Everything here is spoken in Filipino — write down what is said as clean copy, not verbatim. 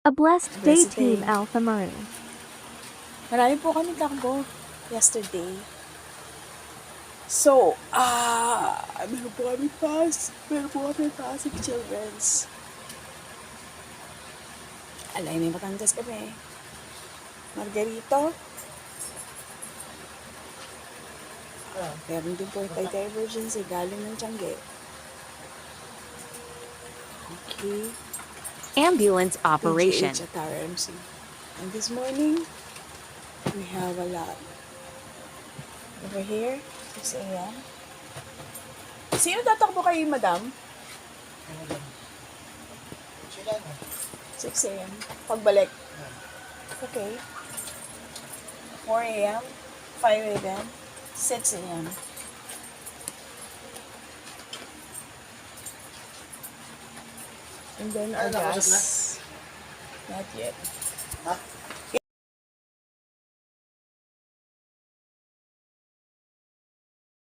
A blessed day, Blessed Team day. Alpha Maroon. Marami po kami takbo yesterday. So, meron po kami pass. Meron po kami pass of children's. Alay, may Batangas kami. Margarito. Meron din po tayo divergency galing ng Tiangge. Okay. Ambulance operation. PGH at RMC. And this morning, we have a lot. Over here, 6 a.m. Sino tatakbo kayo, madam? 6 a.m. Pagbalik. Okay. 4 a.m., 5 a.m., 6 a.m. And then our gas. Not yet.